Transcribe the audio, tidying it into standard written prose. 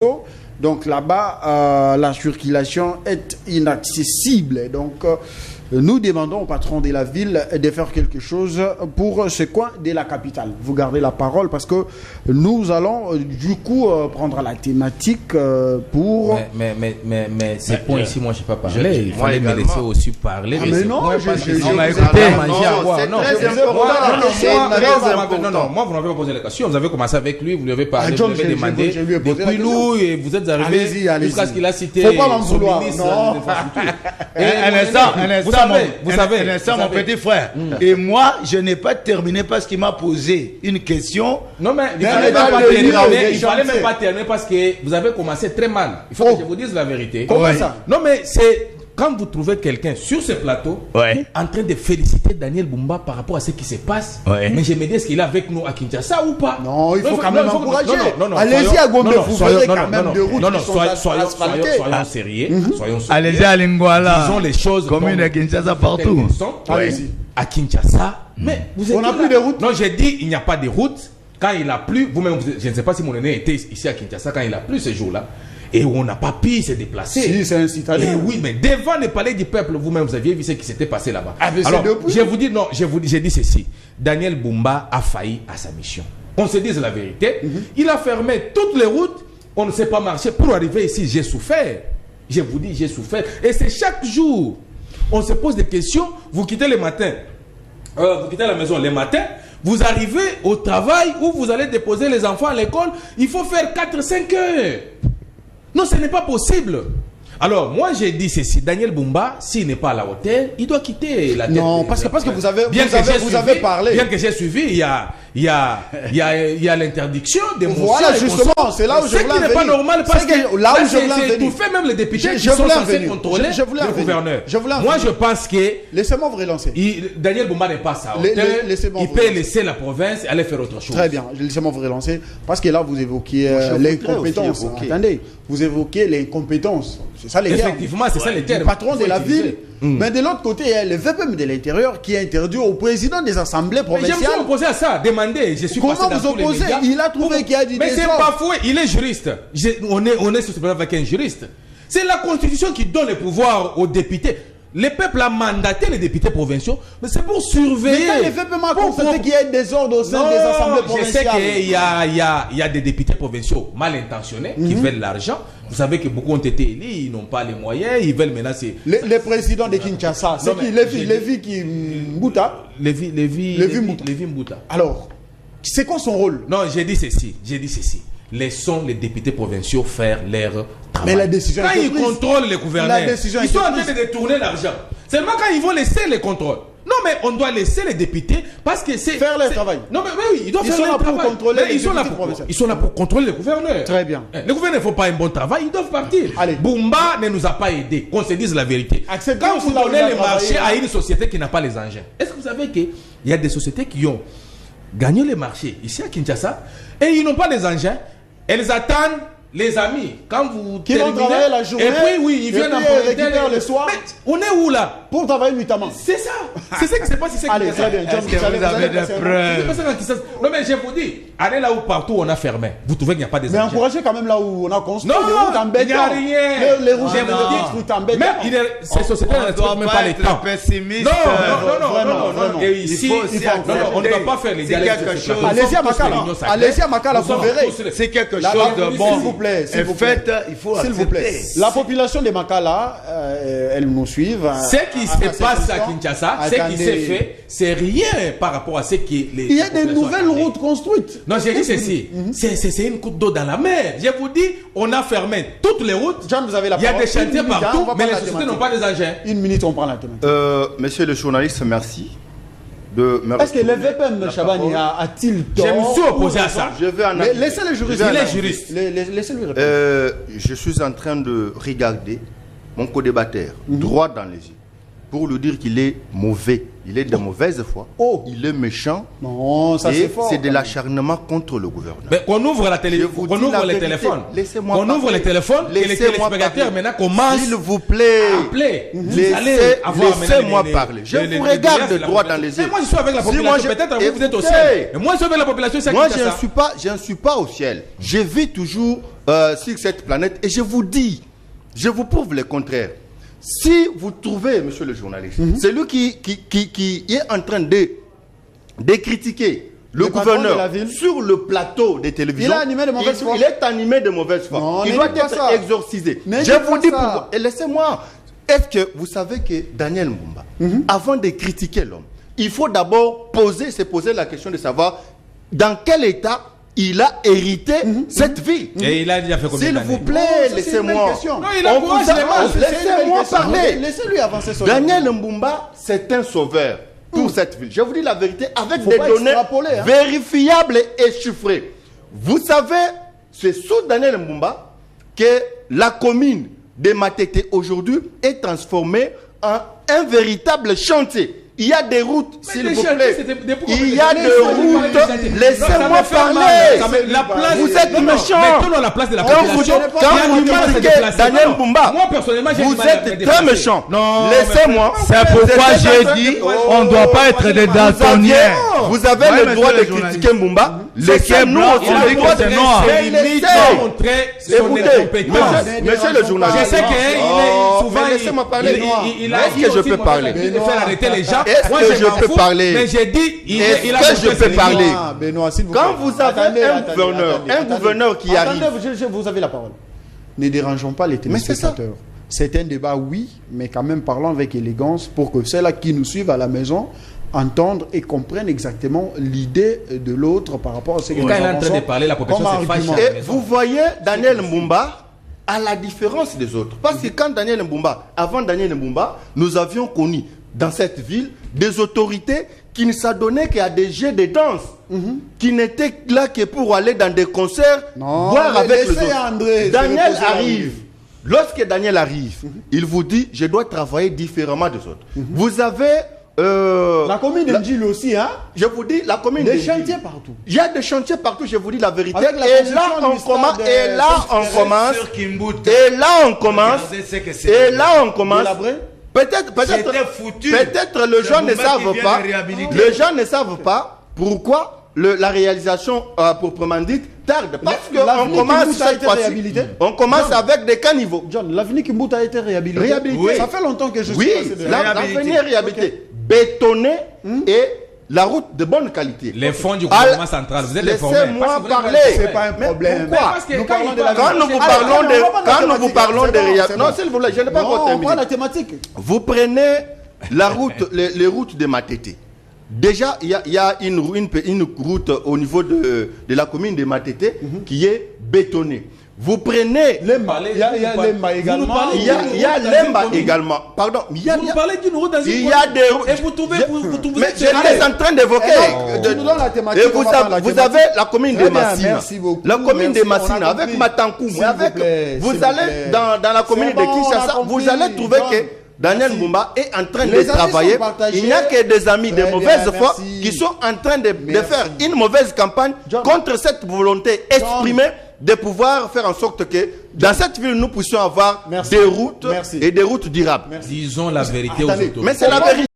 Donc là-bas, la circulation est inaccessible. Donc nous demandons au patron de la ville de faire quelque chose pour ce coin de la capitale. Vous gardez la parole parce que nous allons du coup prendre la thématique pour... Mais ces points ici, moi je n'ai pas parlé. Il fallait me laisser aussi parler. Mais non, on m'a écouté, manger à boire. Non, moi vous n'avez pas posé la question. Vous avez commencé avec lui, vous lui avez parlé, vous lui avez demandé. Depuis nous, et vous êtes arrivé jusqu'à ce qu'il a cité son ministre de l'infrastructure. Vous savez, mon petit frère. Et moi, je n'ai pas terminé parce qu'il m'a posé une question. Non, mais il fallait même pas terminer parce que vous avez commencé très mal. Il faut que je vous dise la vérité. Comment ça? Non, mais c'est quand vous trouvez quelqu'un sur ce plateau en train de féliciter Daniel Bumba par rapport à ce qui se passe. Mais je me dis, est-ce qu'il est avec nous à Kinshasa ou pas? Non, il faut quand même encourager. Allez-y à Gombe, vous verrez quand même des routes qui sont asphaltées. Soyons sérieux. Allez-y à Lingwala. Disons les choses. Commune à Kinshasa partout. Allez-y. À Kinshasa. Mais vous êtes on n'a plus de routes. Non, j'ai dit, il n'y a pas de route. Quand il a plu, vous-même, je ne sais pas si mon aîné était ici à Kinshasa quand il a plu ce jour-là. Et on n'a pas pu se déplacer. Si, c'est un citadin. Et oui, mais devant le palais du peuple, vous-même, vous aviez vu ce qui s'était passé là-bas. Alors, je vous dis, non, j'ai dit ceci. Daniel Bumba a failli à sa mission. On se dise la vérité. Il a fermé toutes les routes. On ne sait pas marcher. Pour arriver ici, j'ai souffert. Je vous dis, j'ai souffert. Et c'est chaque jour. On se pose des questions. Vous quittez le matin. Vous quittez la maison le matin. Vous arrivez au travail où vous allez déposer les enfants à l'école. Il faut faire 4-5 heures. Non, ce n'est pas possible. Alors, moi, j'ai dit ceci. Daniel Bumba, s'il n'est pas à la hauteur, il doit quitter la tête. Non, parce que vous avez parlé. Bien que j'ai suivi, il y a l'interdiction des motions. Voilà, justement, c'est là où je voulais en venir. Ce qui n'est pas normal parce que là où je voulais en venir. C'est tout fait, même les députés qui sont censés contrôler le gouverneur. Moi, je pense que... Laissez-moi vous relancer. Daniel Bumba n'est pas à sa hauteur. Il peut laisser la province et aller faire autre chose. Très bien, laissez-moi vous relancer. Parce que là, vous évoquiez les compétences. Attendez, vous évoquez les compétences. C'est ça les termes. Effectivement, c'est ça les termes. Le patron de la ville. Mais de l'autre côté, il y a le VPM de l'intérieur qui est interdit au président des assemblées provinciales. Je me suis opposé à ça. Demandez. Je suis passé dans tous les médias. Il a trouvé qu'il y a du Mais c'est pas fou. Il est juriste. On est sur ce plan avec un juriste. C'est la Constitution qui donne le pouvoir aux députés. Le peuple a mandaté les députés provinciaux, mais c'est pour surveiller. Mais quand le VPM a constaté qu'il y a des désordre au sein des assemblées provinciales. Je sais qu'il y a des députés provinciaux mal intentionnés qui veulent l'argent. Vous savez que beaucoup ont été élus, ils n'ont pas les moyens, ils veulent menacer. Les présidents de Kinshasa, c'est qui? Lévi Mbouta. Alors, c'est quoi son rôle? Non, j'ai dit ceci. Laissons les députés provinciaux faire leur travail. Mais la décision quand ils contrôlent les gouverneurs, ils sont en train de détourner l'argent. Seulement quand ils vont laisser les contrôles. Non, mais on doit laisser les députés parce que c'est... Faire leur travail. Non, mais oui, ils doivent faire leur travail. Ils sont là pour contrôler les gouverneurs. Très bien. Les gouverneurs ne font pas un bon travail, ils doivent partir. Allez. Bumba ne nous a pas aidés, qu'on se dise la vérité. Quand vous donnez les marchés à une société qui n'a pas les engins, est-ce que vous savez qu'il y a des sociétés qui ont gagné les marchés ici à Kinshasa et ils n'ont pas les engins? Elles attendent les amis quand vous qui vont travailler la journée. Et puis oui, ils viennent en récupérer le soir. Mais on est où là? Pour travailler nuitamment. C'est ça. C'est ça qui se passe ici. Allez, très bien. Est-ce que vous avez des preuves? Non mais je vous dis, allez là où partout on a fermé. Vous trouvez qu'il n'y a pas des engins. Mais encouragez quand même là où on a construit des routes en béton. Il n'y a rien. Les routes en béton. Même ces sociétés ne trouvent même pas les temps. Pessimiste. Non. Et ici, on ne va pas faire les dialogues. Allez-y à Makala, vous verrez. C'est quelque chose de bon. S'il vous plaît. Il faut accepter. La population de Makala, elle nous suit. Ce qui se passe à Kinshasa, ce qui s'est fait, c'est rien par rapport à ce qui les. Il y a des nouvelles routes construites. Non, j'ai dit ceci. C'est une goutte d'eau dans la mer. Je vous dis, on a fermé toutes les routes. John, vous avez la parole. Il y a des chantiers partout, mais les sociétés n'ont pas des engins. Une minute, on prend la thématique. Monsieur le journaliste, merci. Est-ce que le VPM Chabani a-t-il tort? Je me suis opposé à ça. Laissez le juriste. Il est juriste. Laissez-lui répondre. Je suis en train de regarder mon co-débatteur droit dans les yeux pour lui dire qu'il est mauvais. Il est de mauvaise foi. Il est méchant. Non, ça c'est fort. C'est de l'acharnement contre le gouvernement. Mais qu'on ouvre la télé, qu'on ouvre les téléphones. Qu'on ouvre les téléphones et les téléspectateurs maintenant commencent. S'il vous plaît. Laissez-moi parler. Je vous regarde droit dans les yeux. Moi je suis avec la population. Peut-être vous êtes au ciel. Mais moi je suis avec la population. Moi je ne suis pas au ciel. Je vis toujours sur cette planète. Et je vous dis, je vous prouve le contraire. Si vous trouvez, monsieur le journaliste, celui qui est en train de critiquer le gouverneur sur le plateau des télévisions, il est animé de mauvaise foi. Il est animé de mauvaise foi. Non, il doit être exorcisé. Je vous dis pourquoi. Et laissez-moi. Est-ce que vous savez que Daniel Mbumba, avant de critiquer l'homme, il faut d'abord se poser la question de savoir dans quel état il a hérité cette vie. Et il a déjà fait combien d'années? S'il vous plaît, laissez-moi. Laissez-moi parler. Laissez-lui avancer son Daniel Mbumba, c'est un sauveur pour cette ville. Je vous dis la vérité avec des données vérifiables et chiffrées. Vous savez, c'est sous Daniel Mbumba que la commune de Matete aujourd'hui est transformée en un véritable chantier. Il y a des routes, s'il vous plaît. Il y a des routes. Laissez-moi parler. Vous êtes méchant. Mettons-le à la place de la population. Quand vous critiquez Daniel Mbumba, moi personnellement, vous êtes très méchant. Laissez-moi. C'est pourquoi j'ai dit on ne doit pas être des daltoniens. Vous avez le droit de critiquer Mbumba. Laissez-nous aussi le droit de montrer son incompétence. Monsieur le journaliste. Je sais qu'il est souvent. Laissez-moi parler. Est-ce que je peux parler? De faire arrêter les gens. Est-ce que je peux parler? Mais j'ai dit, est-ce que je peux parler? Benoît, s'il vous plaît. Quand vous avez un gouverneur qui arrive. Vous avez la parole. Ne dérangeons pas les téléspectateurs. C'est un débat, oui, mais quand même parlons avec élégance pour que ceux-là qui nous suivent à la maison entendent et comprennent exactement l'idée de l'autre par rapport à ce que nous avons. Quand il est en train de parler, la population se fâche. Et vous voyez Daniel Mbumba à la différence des autres. Parce que quand Daniel Mbumba, avant Daniel Mbumba, nous avions connu dans cette ville des autorités qui ne s'adonnaient qu'à des jeux de danse, qui n'étaient là que pour aller dans des concerts, boire avec les autres. André, Daniel arrive. Lorsque Daniel arrive, il vous dit, je dois travailler différemment des autres. Vous avez... la commune de Ndjil aussi, hein? Je vous dis, la commune de Ndjil. Des chantiers partout. Il y a des chantiers partout, je vous dis la vérité. Avec la et là, on commence. Et là, on commence. Peut-être les gens ne savent pas. Les gens ne savent pas pourquoi la réalisation proprement dite tarde. Parce qu'on commence cette fois-ci. On commence avec des caniveaux. John, l'avenue Kimbuta a été réhabilité. Oui. Ça fait longtemps que je suis passé de l'avenue est réhabilitée. Bétonné et la route de bonne qualité. Les fonds du gouvernement central, vous êtes informés. Laissez-moi parler. C'est pas un problème. Pourquoi quand nous vous parlons de réhabilitation. Non, s'il vous plaît, je n'ai pas encore terminé. On prend la thématique. Vous prenez la route, les routes de Matete. Déjà, il y a une route au niveau de la commune de Matete qui est bétonnée. Vous prenez... Il y a Lemba également. Il y a Lemba également. Pardon. Vous nous parlez d'une route dans une il y a des routes. Et vous trouvez... Mais je suis en train d'évoquer. Et vous avez la commune de Massina. La commune de Massina avec Matankou. Vous allez dans la commune de Kinshasa, vous allez trouver que Daniel Mbumba est en train de travailler. Il n'y a que des amis de mauvaise foi qui sont en train de faire une mauvaise campagne contre cette volonté exprimée de pouvoir faire en sorte que dans cette ville nous puissions avoir des routes et des routes durables. Disons la vérité aux autorités. Mais c'est la vérité.